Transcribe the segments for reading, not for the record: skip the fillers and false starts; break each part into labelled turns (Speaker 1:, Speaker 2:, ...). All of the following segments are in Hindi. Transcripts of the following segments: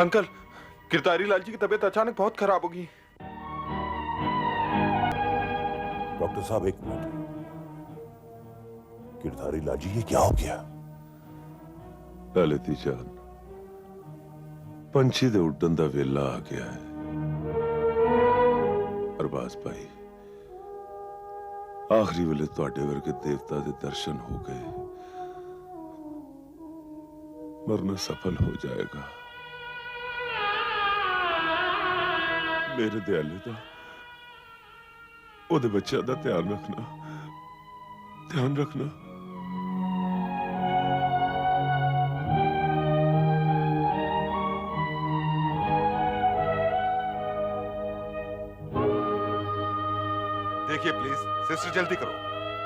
Speaker 1: अंकल, गिरधारी लाल जी की तबीयत अचानक बहुत खराब होगी।
Speaker 2: डॉक्टर साहब एक मिनट। गिरधारी लाल जी, ये क्या हो गया?
Speaker 3: ललिती जान, पंछी दे उड्डन दा वेला आ गया है। अरबाज भाई, आखिरी वेले तुहाडे वर्गे देवता दे दर्शन हो गए, मरना सफल हो जाएगा। मेरे दयाले दा ओदे बच्चों दा ध्यान रखना, ध्यान रखना।
Speaker 4: देखिए प्लीज, सिस्टर जल्दी करो,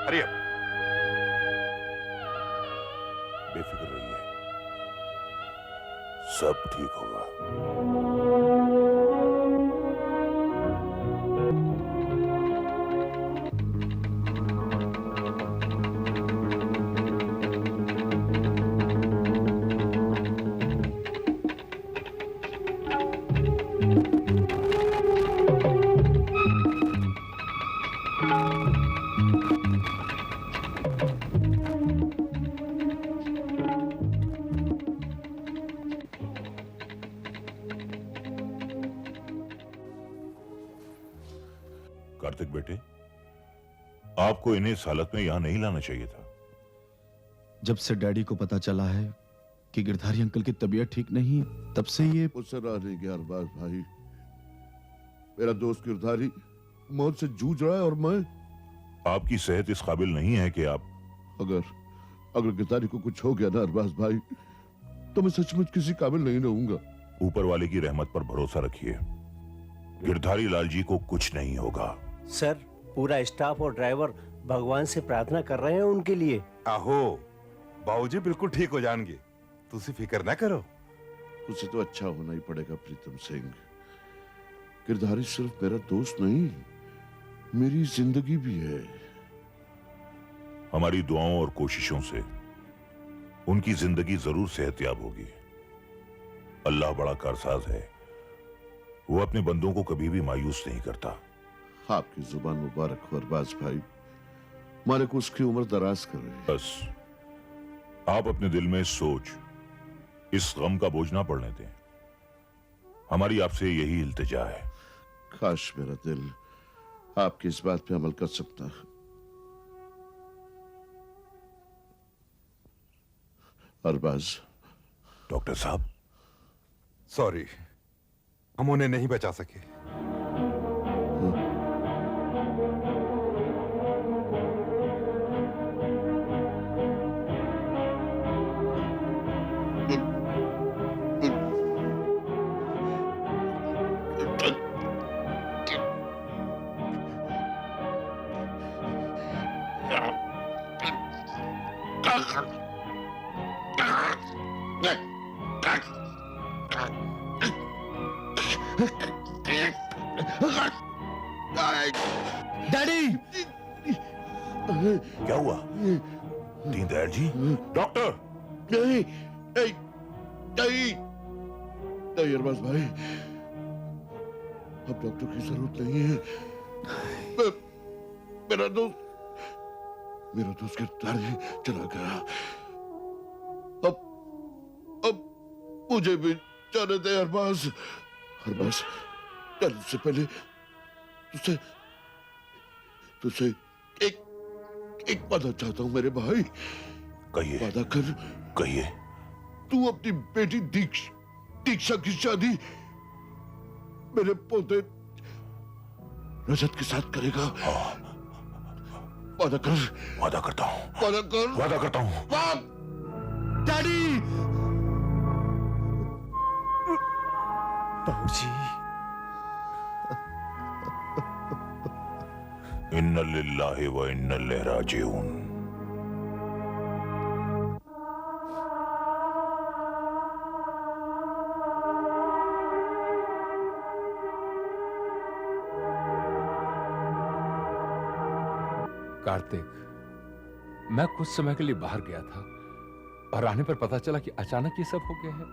Speaker 4: हरी अप।
Speaker 2: बेफिक्र रहिए, सब ठीक होगा। कार्तिक बेटे, आपको इन्हें इस हालत में यहां नहीं लाना चाहिए था।
Speaker 5: जब से डैडी को पता चला है कि गिरधारी अंकल की तबीयत ठीक नहीं, तब से ये
Speaker 6: मुझसे रहा नहीं गया अरबाज भाई। मेरा दोस्त गिरधारी मौत से जूझ रहा है और मैं
Speaker 2: आपकी सेहत इस काबिल नहीं है कि आप
Speaker 6: अगर गिरधारी को कुछ हो गया ना अरबाज भाई, तो मैं सचमुच किसी काबिल नहीं रहूंगा।
Speaker 2: ऊपर वाले की रहमत पर भरोसा रखिए, गिरधारी लाल जी को कुछ नहीं होगा।
Speaker 7: सर, पूरा स्टाफ और ड्राइवर भगवान से प्रार्थना कर रहे हैं उनके लिए।
Speaker 4: आहो, बाबूजी बिल्कुल ठीक हो जाएंगे, तुसी फिक्र ना करो।
Speaker 6: उसे तो अच्छा होना ही पड़ेगा प्रीतम सिंह। गिरधारी सिर्फ मेरा दोस्त नहीं, मेरी जिंदगी भी है।
Speaker 2: हमारी दुआओं और कोशिशों से उनकी जिंदगी जरूर सेहतयाब होगी। अल्लाह बड़ा कारसाज है, वो अपने बंदों को कभी भी मायूस नहीं करता।
Speaker 6: आपकी जुबान मुबारक हो अरबाज भाई, मालिक उसकी उम्र दराज करे।
Speaker 2: बस आप अपने दिल में सोच, इस गम का बोझ ना पड़ने दें। हमारी आपसे यही इल्तिजा है।
Speaker 6: काश मेरा दिल आपकी इस बात पे अमल कर सकता है। अरबाज।
Speaker 2: डॉक्टर साहब,
Speaker 4: सॉरी, हम उन्हें नहीं बचा सके।
Speaker 5: डैडी!
Speaker 2: क्या हुआ? दीनदयाल जी, डॉक्टर!
Speaker 6: नहीं नहीं नहीं नहीं अरबाज भाई, अब डॉक्टर की जरूरत नहीं है। मेरा दोस्त गिरधारी चला गया। अब मुझे भी जाने दे अरबाज। जाने से पहले तुझसे एक वादा चाहता हूं मेरे भाई।
Speaker 2: कहिए।
Speaker 6: वादा कर।
Speaker 2: कहिए।
Speaker 6: तू अपनी बेटी दीक्षा की शादी मेरे पोते रजत के साथ करेगा। वादा कर।
Speaker 2: वादा करता हूँ।
Speaker 6: वादा कर।
Speaker 2: वादा करता हूँ।
Speaker 5: डैडी!
Speaker 7: बाबूजी।
Speaker 2: इन्ना लिल्लाहि व इन्ना इलैहि राजिऊन।
Speaker 8: कार्तिक, मैं कुछ समय के लिए बाहर गया था और आने पर पता चला कि अचानक ये सब हो गया है।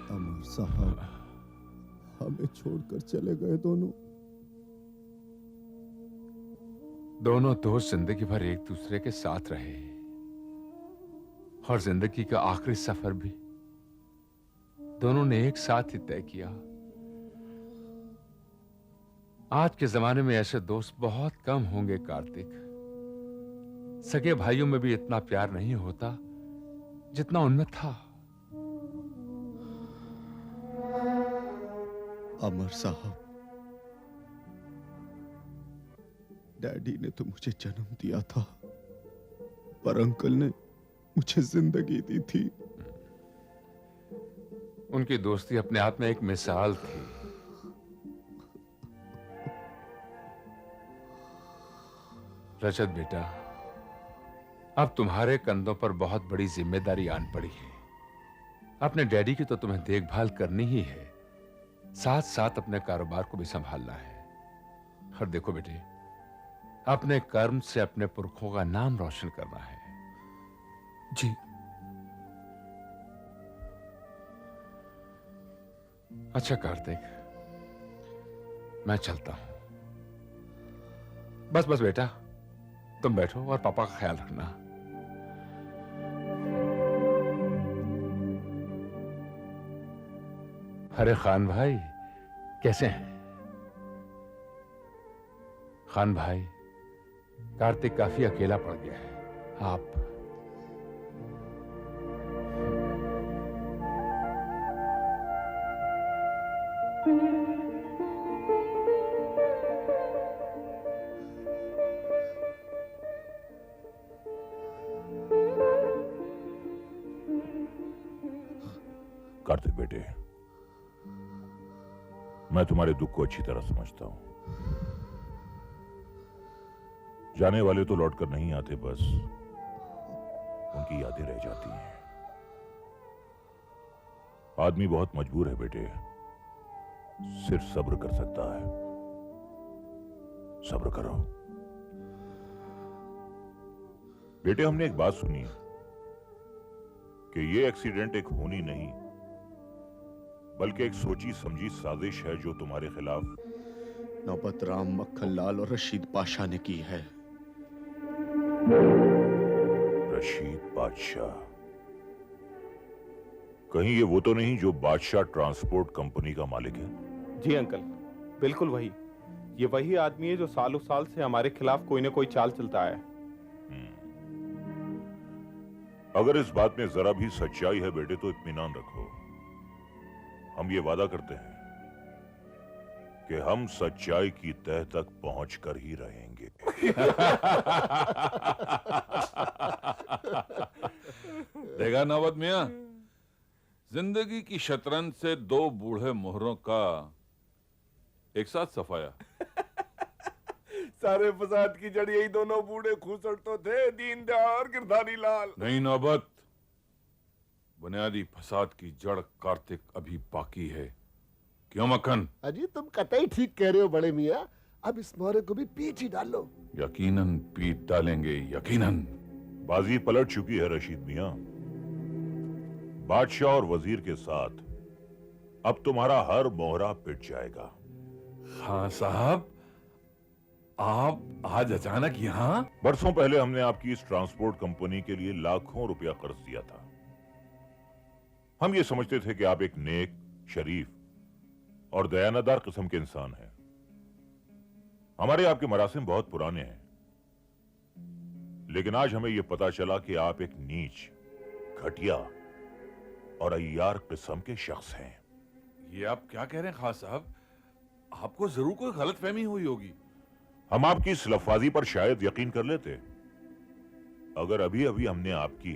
Speaker 5: अमर साहब हमें छोड़कर चले गए दोनों।
Speaker 8: दोनों दोस्त जिंदगी भर एक दूसरे के साथ रहे और जिंदगी का आखिरी सफर भी दोनों ने एक साथ ही तय किया। आज के जमाने में ऐसे दोस्त बहुत कम होंगे कार्तिक। सगे भाइयों में भी इतना प्यार नहीं होता जितना उनमें था।
Speaker 5: अमर साहब, डैडी ने तो मुझे जन्म दिया था, पर अंकल ने मुझे जिंदगी दी थी।
Speaker 8: उनकी दोस्ती अपने आप में एक मिसाल थी। रजत बेटा, अब तुम्हारे कंधों पर बहुत बड़ी जिम्मेदारी आन पड़ी है। अपने डैडी की तो तुम्हें देखभाल करनी ही है, साथ साथ अपने कारोबार को भी संभालना है। और देखो बेटे, अपने कर्म से अपने पुरखों का नाम रोशन करना है।
Speaker 3: जी।
Speaker 8: अच्छा कार्तिक, मैं चलता हूं। बस बस बेटा, तुम बैठो और पापा का ख्याल रखना। अरे खान भाई, कैसे हैं? खान भाई, कार्तिक काफी अकेला पड़ गया है। आप
Speaker 2: कार्तिक बेटे, मैं तुम्हारे दुख को अच्छी तरह समझता हूं। जाने वाले तो लौटकर नहीं आते, बस उनकी यादें रह जाती हैं। आदमी बहुत मजबूर है बेटे, सिर्फ सब्र कर सकता है। सब्र करो बेटे। हमने एक बात सुनी कि ये एक्सीडेंट एक खूनी नहीं बल्कि एक सोची समझी साजिश है जो तुम्हारे खिलाफ
Speaker 5: नौबत राम मक्खन लाल और रशीद पाशा ने की है।
Speaker 2: रशीद बादशाह? कहीं ये वो तो नहीं जो बादशाह ट्रांसपोर्ट कंपनी का मालिक है?
Speaker 1: जी अंकल, बिल्कुल वही। ये वही आदमी है जो सालों साल से हमारे खिलाफ कोई ना कोई चाल चलता है।
Speaker 2: अगर इस बात में जरा भी सच्चाई है बेटे तो इत्मीनान रखो। हम ये वादा करते हैं कि हम सच्चाई की तह तक पहुंच कर ही रहेंगे।
Speaker 9: देखा नौबत मियां, जिंदगी की शतरंज से दो बूढ़े मोहरों का एक साथ सफाया।
Speaker 1: सारे फसाद की जड़ यही दोनों बूढ़े खूसट तो थे, दीनदयाल और गिरधारी लाल।
Speaker 9: नहीं नौबत, बुनियादी फसाद की जड़ कार्तिक अभी बाकी है। क्यों मक्खन?
Speaker 10: अजी तुम कतई ठीक कह रहे हो बड़े मियां। अब इस मोहरे को भी पीछ ही डालो।
Speaker 9: यकीनन पीट डालेंगे, यकीनन।
Speaker 2: बाजी पलट चुकी है रशीद मियां। बादशाह और वजीर के साथ अब तुम्हारा हर मोहरा पिट जाएगा।
Speaker 9: हाँ साहब, आप आज अचानक यहाँ?
Speaker 2: बरसों पहले हमने आपकी इस ट्रांसपोर्ट कंपनी के लिए लाखों रुपया कर्ज दिया था। हम ये समझते थे कि आप एक नेक, शरीफ और दयानदार किस्म के इंसान हैं। हमारे आपके मरासिम बहुत पुराने हैं, लेकिन आज हमें यह पता चला कि आप एक नीच, घटिया और अय्यार किस्म के शख्स हैं।
Speaker 9: ये आप क्या कह रहे हैं खास साहब? आपको जरूर कोई गलतफहमी हुई होगी।
Speaker 2: हम आपकी इस लफ्जाजी पर शायद यकीन कर लेते अगर अभी अभी हमने आपकी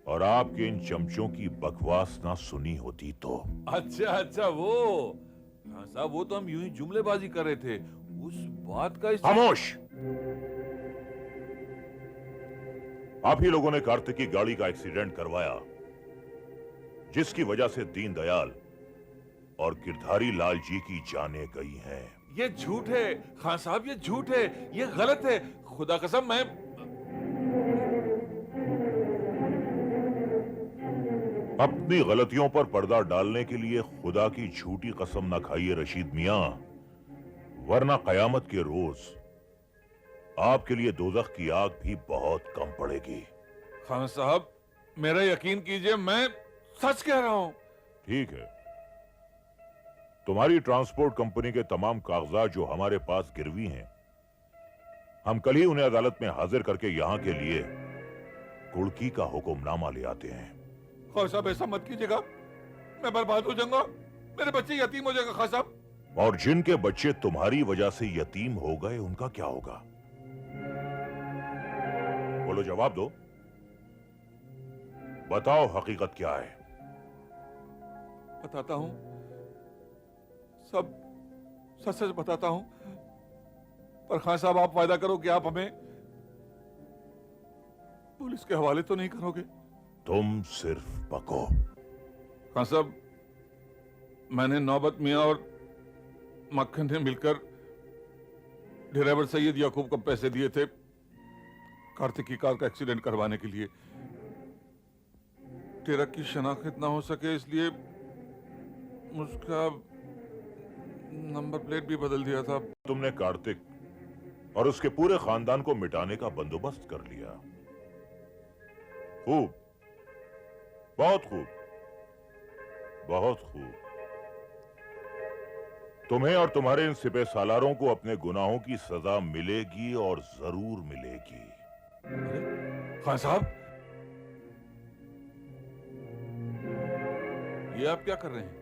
Speaker 2: और आपके इन चमचों की बकवास ना सुनी होती तो।
Speaker 9: अच्छा अच्छा, वो हाँ साहब, वो तो हम यूं ही जुमलेबाजी कर रहे थे। उस बात का
Speaker 2: खामोश! आप ही लोगों ने कार्तिक की गाड़ी का एक्सीडेंट करवाया, जिसकी वजह से दीनदयाल और गिरधारी लाल जी की जानें गई हैं।
Speaker 9: ये झूठ है खान साहब, ये झूठ है, ये गलत है। खुदा कसम मैं...
Speaker 2: अपनी गलतियों पर पर्दा डालने के लिए खुदा की झूठी कसम न खाइए रशीद मियां, वरना कयामत के रोज आपके लिए दोजख की आग भी बहुत कम पड़ेगी।
Speaker 9: खान साहब, मेरा यकीन कीजिए, मैं सच कह रहा हूं।
Speaker 2: ठीक है, तुम्हारी ट्रांसपोर्ट कंपनी के तमाम कागजात जो हमारे पास गिरवी हैं, हम कल ही उन्हें अदालत में हाजिर करके यहां के लिए कुर्की का हुक्मनामा ले आते हैं।
Speaker 9: खान साहब, ऐसा मत कीजिएगा, मैं बर्बाद हो जाऊंगा, मेरे बच्चे यतीम हो जाएगा। खान साहब,
Speaker 2: और जिनके बच्चे तुम्हारी वजह से यतीम हो गए उनका क्या होगा? बोलो, जवाब दो, बताओ हकीकत क्या है?
Speaker 9: बताता हूं, सब सच सच बताता हूं, पर खान साहब आप वायदा करो कि आप हमें पुलिस के हवाले तो नहीं करोगे?
Speaker 2: तुम सिर्फ पको।
Speaker 9: खान साहब, मैंने नौबत मियां और मक्खन ने मिलकर ड्राइवर सैयद याकूब को पैसे दिए थे कार्तिक की कार का एक्सीडेंट करवाने के लिए। ट्रक की शनाख्त ना हो सके इसलिए उसका नंबर प्लेट भी बदल दिया था।
Speaker 2: तुमने कार्तिक और उसके पूरे खानदान को मिटाने का बंदोबस्त कर लिया। खूब, बहुत खूब, बहुत खूब। तुम्हें और तुम्हारे इन सिपह सालारों को अपने गुनाहों की सजा मिलेगी और जरूर मिलेगी।
Speaker 9: खान साहब, ये आप क्या कर रहे हैं?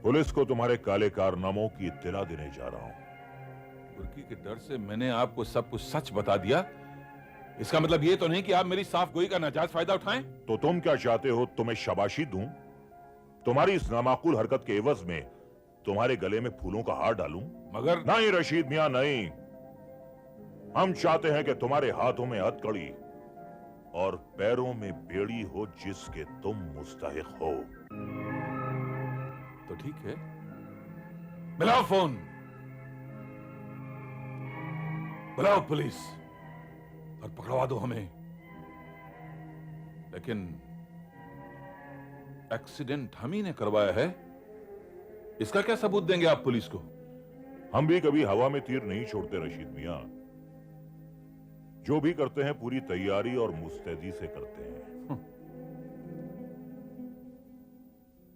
Speaker 2: पुलिस को तुम्हारे काले कारनामों की इत्तला देने जा रहा हूं।
Speaker 9: कुर्की के डर से मैंने आपको सब कुछ सच बता दिया। इसका मतलब ये तो नहीं कि आप मेरी साफ गोई का नाजायज फायदा उठाएं?
Speaker 2: तो तुम क्या चाहते हो, तुम्हें शाबाशी दूं? तुम्हारी इस नामाकूल हरकत के एवज में तुम्हारे गले में फूलों का हार डालूं?
Speaker 9: मगर
Speaker 2: नहीं रशीद मियां, नहीं। हम चाहते हैं कि तुम्हारे हाथों में हथकड़ी और पैरों में बेड़ी हो जिसके तुम मुस्तहिक हो।
Speaker 9: तो ठीक है, मिलाओ फोन, बुलाओ पुलिस और पकड़वा दो हमें। लेकिन एक्सीडेंट हम ही ने करवाया है, इसका क्या सबूत देंगे आप पुलिस को?
Speaker 2: हम भी कभी हवा में तीर नहीं छोड़ते रशीद मियां। जो भी करते हैं पूरी तैयारी और मुस्तैदी से करते हैं।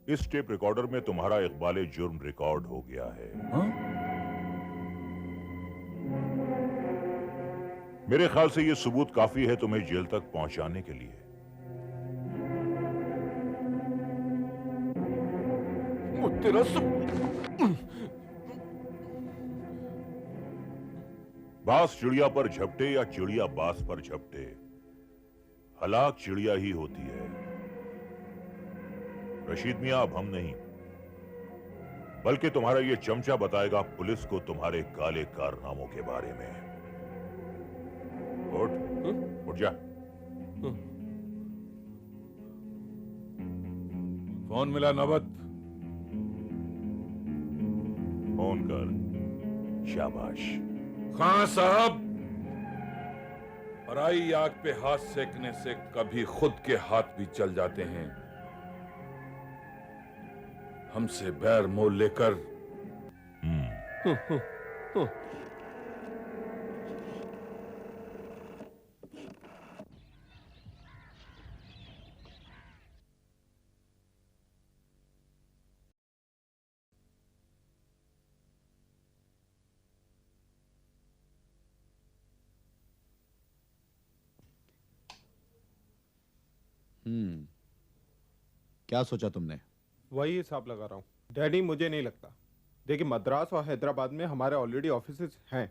Speaker 2: इस टेप रिकॉर्डर में तुम्हारा इकबाल जुर्म रिकॉर्ड हो गया है। मेरे ख्याल से यह सबूत काफी है तुम्हें जेल तक पहुंचाने के लिए।
Speaker 9: तेरा
Speaker 2: बास चिड़िया पर झपटे या चिड़िया बास पर झपटे, हलाक चिड़िया ही होती है। रशीद मियां, अब हम नहीं बल्कि तुम्हारा यह चमचा बताएगा पुलिस को तुम्हारे काले कारनामों के बारे में। उठ जा।
Speaker 9: फोन मिला नौबत?
Speaker 2: फोन कर। शाबाश।
Speaker 9: खान साहब, पराई आग पे हाथ सेकने से कभी खुद के हाथ भी चल जाते हैं। हमसे बैर मोल लेकर
Speaker 5: क्या सोचा तुमने?
Speaker 1: वही हिसाब लगा रहा हूँ डैडी। मुझे नहीं लगता, देखिए मद्रास और हैदराबाद में हमारे ऑलरेडी ऑफिसेज हैं।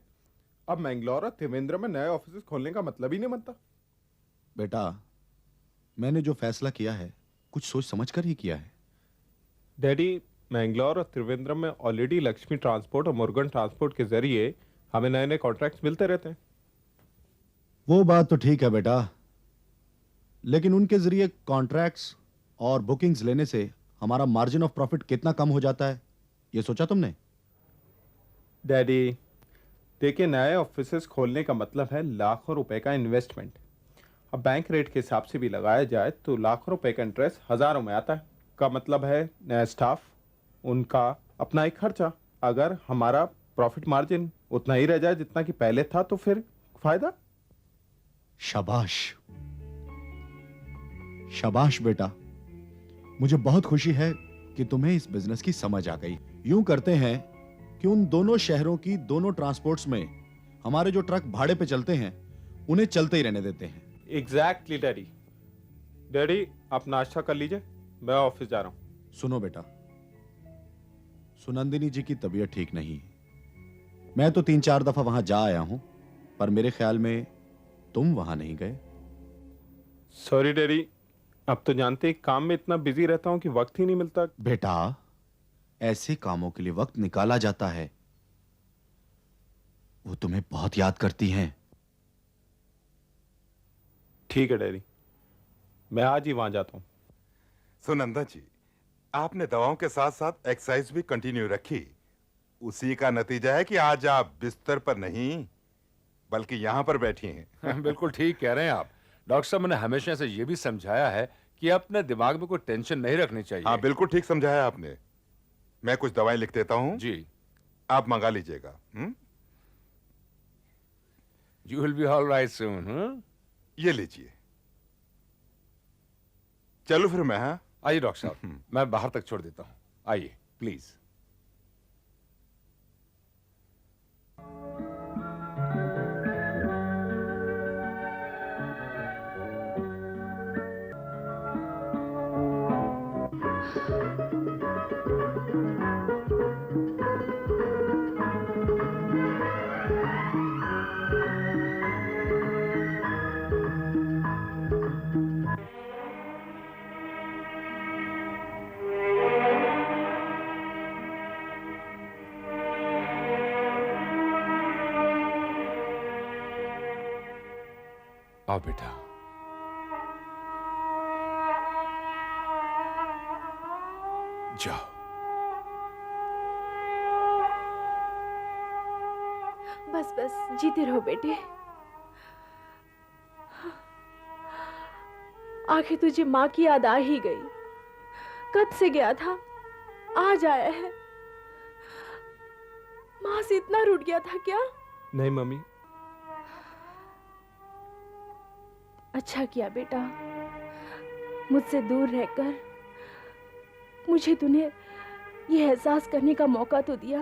Speaker 1: अब मैंगलोर और त्रिवेंद्र में नए ऑफिसेज खोलने का मतलब ही नहीं बनता।
Speaker 5: बेटा, मैंने जो फैसला किया है कुछ सोच समझकर ही किया है।
Speaker 1: डैडी, मैंगलोर और त्रिवेंद्रम में ऑलरेडी लक्ष्मी ट्रांसपोर्ट और मुरुगन ट्रांसपोर्ट के जरिए हमें नए नए कॉन्ट्रैक्ट्स मिलते रहते हैं।
Speaker 5: वो बात तो ठीक है बेटा, लेकिन उनके जरिए कॉन्ट्रैक्ट्स और बुकिंग्स लेने से हमारा मार्जिन ऑफ प्रॉफिट कितना कम हो जाता है, ये सोचा तुमने?
Speaker 1: डैडी देखिए, नए ऑफिसेज खोलने का मतलब है लाखों रुपए का इन्वेस्टमेंट। अब बैंक रेट के हिसाब से भी लगाया जाए तो लाखों रुपए का इंटरेस्ट हजारों में आता है। का मतलब है नया स्टाफ, उनका अपना एक खर्चा। अगर हमारा प्रॉफिट मार्जिन उतना ही रह जाए जितना कि पहले था तो फिर फायदा।
Speaker 5: शाबाश शाबाश बेटा, मुझे बहुत खुशी है कि तुम्हें इस बिजनेस की समझ आ गई। यूं करते हैं कि उन दोनों शहरों की दोनों ट्रांसपोर्ट्स में हमारे जो ट्रक भाड़े पे चलते हैं उन्हें चलते ही रहने देते हैं।
Speaker 1: Exactly daddy. डैडी आप नाश्ता कर लीजिए, मैं ऑफिस जा रहा हूं।
Speaker 5: सुनो बेटा, सुनंदिनी जी की तबीयत ठीक नहीं। मैं तो 3-4 दफा वहां जा आया हूं, पर मेरे ख्याल में तुम वहां नहीं गए।
Speaker 1: सॉरी डैडी, अब तो जानते हैं काम में इतना बिजी रहता हूं कि वक्त ही नहीं मिलता।
Speaker 5: बेटा, ऐसे कामों के लिए वक्त निकाला जाता है। वो तुम्हें बहुत याद करती हैं।
Speaker 1: ठीक है डैडी, मैं आज ही वहां जाता हूं।
Speaker 4: सुनंदा जी, आपने दवाओं के साथ साथ एक्सरसाइज भी कंटिन्यू रखी। उसी का नतीजा है कि आज आप बिस्तर पर नहीं बल्कि यहां पर बैठी हैं।
Speaker 8: बिल्कुल ठीक कह रहे हैं आप। डॉक्टर साहब ने हमेशा से ये भी समझाया है कि अपने दिमाग में कोई टेंशन नहीं रखनी चाहिए।
Speaker 4: हाँ, बिल्कुल ठीक समझाया आपने। मैं कुछ दवाएं लिख देता हूं
Speaker 8: जी,
Speaker 4: आप मंगा लीजिएगा।
Speaker 8: You will be all right soon.
Speaker 4: ये लीजिए। चलो फिर मैं। हाँ,
Speaker 8: आइए डॉक्टर साहब, मैं बाहर तक छोड़ देता हूं। आइए प्लीज। आओ बेटा। जाओ।
Speaker 11: बस बस जीते रहो बेटे। आखिर तुझे माँ की याद आ ही गई। कब से गया था, आज आया है। माँ से इतना रूठ गया था क्या?
Speaker 1: नहीं मम्मी।
Speaker 11: अच्छा किया बेटा, मुझसे दूर रहकर मुझे तुम्हें यह एहसास करने का मौका तो दिया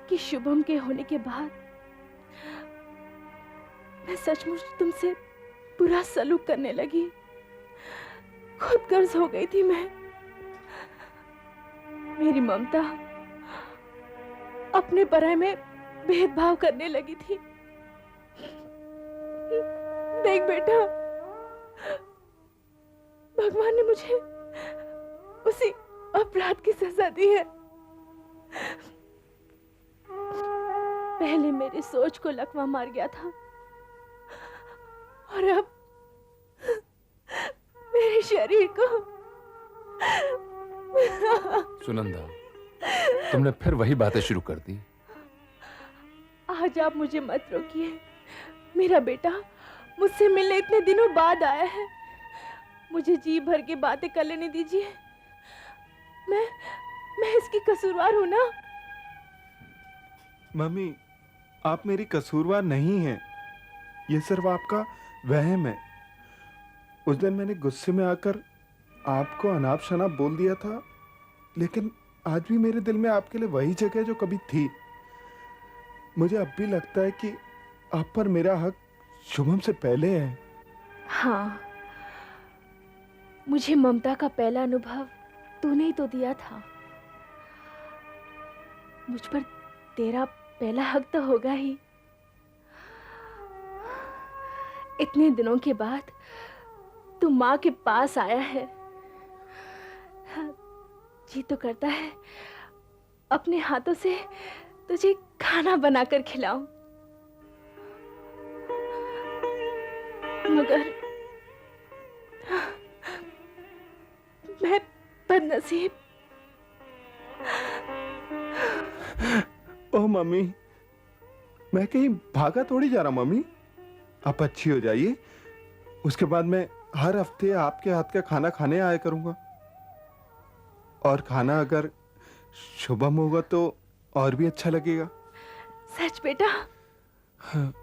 Speaker 11: कि शुभम के होने के बाद मैं सचमुच तुमसे बुरा सलूक करने लगी। खुद गर्ज हो गई थी मैं। मेरी ममता अपने पराये में भेदभाव करने लगी थी। देख बेटा, भगवान ने मुझे उसी अपराध की सजा दी है। पहले मेरी सोच को लकवा मार गया था और अब मेरे शरीर को।
Speaker 8: सुनंदा, तुमने फिर वही बातें शुरू कर दी।
Speaker 11: आज आप मुझे मत रोकिए। मेरा बेटा मुझसे मिलने इतने दिनों बाद आया है। मुझे जी भर के बातें कर लेने दीजिए। मैं इसकी कसूरवार हूं ना?
Speaker 1: मम्मी, आप मेरी कसूरवार नहीं हैं। ये सिर्फ आपका वहम है। उस दिन मैंने गुस्से में आकर आपको अनाप शनाप बोल दिया था, लेकिन आज भी मेरे दिल में आपके लिए वही जगह जो कभी थी। मुझे अब भी लगता है कि आप पर मेरा हक शुभम से पहले है।
Speaker 11: हाँ, मुझे ममता का पहला अनुभव तूने ही तो दिया था। मुझ पर तेरा पहला हक तो होगा ही। इतने दिनों के बाद तू माँ के पास आया है। जी तो करता है अपने हाथों से तुझे खाना बनाकर खिलाऊं, मगर मैं बदनसीब।
Speaker 1: ओह मम्मी, मैं कहीं भागा थोड़ी जा रहा मम्मी। आप अच्छी हो जाइए, उसके बाद मैं हर हफ्ते आपके हाथ का खाना खाने आया करूंगा। और खाना अगर शुभम होगा तो और भी अच्छा लगेगा।
Speaker 11: सच बेटा?
Speaker 1: हाँ।